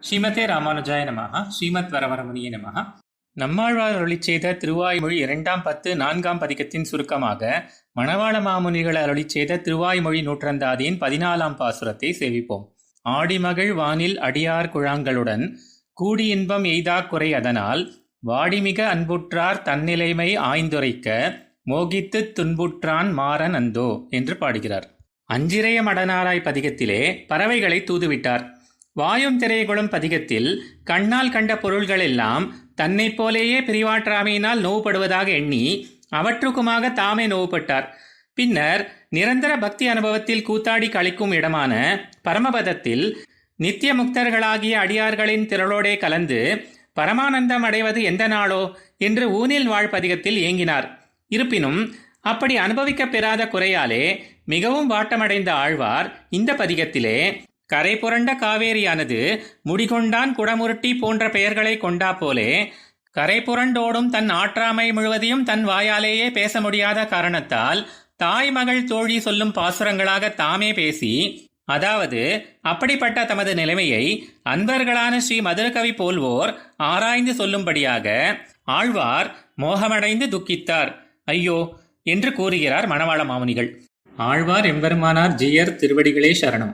ஸ்ரீமதே ராமானுஜாய நமஹ. ஸ்ரீமத் வரவரமுனியே நமஹ. நம்மாழ்வார் அருளிச் செய்த திருவாய்மொழி 2ஆம் 10 4ஆம் பதிகத்தின் சுருக்கமாக மணவாள மாமுனிகள் அருளிச் செய்த திருவாய்மொழி நூற்றந்தாதியின் 14ஆம் பாசுரத்தை சேவிப்போம். ஆடிமகிழ் வானில் அடியார் குழாங்களுடன் கூடி இன்பம் எய்தாக் குறை அதனால் வாடிமிக அன்புற்றார் தன்னிலைமை ஆய்ந்துரைக்க மோகித்துத் துன்புற்றான் மாறன் அந்தோ என்று பாடுகிறார். அஞ்சிறைய மடனாராய் பதிகத்திலே பறவைகளை தூதுவிட்டார். வாயும் திரைகுளம் பதிகத்தில் கண்ணால் கண்ட பொருள்களெல்லாம் தன்னைப் போலேயே பிரிவாற்றாமையினால் நோவுபடுவதாக எண்ணி அவற்றுக்குமாக தாமே நோவுபட்டார். பின்னர் நிரந்தர பக்தி அனுபவத்தில் கூத்தாடி கழிக்கும் இடமான பரமபதத்தில் நித்திய முக்தர்களாகிய அடியார்களின் திரளோடே கலந்து பரமானந்தம் அடைவது எந்த நாளோ என்று ஊனில் வாழ் பதிகத்தில் ஏங்கினார். இருப்பினும் அப்படி அனுபவிக்கப் பெறாத குறையாலே மிகவும் வாட்டமடைந்த ஆழ்வார் இந்த பதிகத்திலே கரை புரண்ட காவேரியானது முடிகொண்டான் குடமுருட்டி போன்ற பெயர்களை கொண்டா போலே கரை புரண்டோடும் தன் ஆற்றாமை முழுவதையும் தன் வாயாலேயே பேச முடியாத காரணத்தால் தாய் மகள் தோழி சொல்லும் பாசுரங்களாக தாமே பேசி, அதாவது அப்படிப்பட்ட தமது நிலைமையை அன்பர்களான ஸ்ரீ மதுரகவி போல்வோர் ஆராய்ந்து சொல்லும்படியாக ஆழ்வார் மோகமடைந்து துக்கித்தார். ஐயோ என்று கூறுகிறார் மணவாள மாமுனிகள். ஆழ்வார் எம்பெருமானார் ஜீயர் திருவடிகளே சரணம்.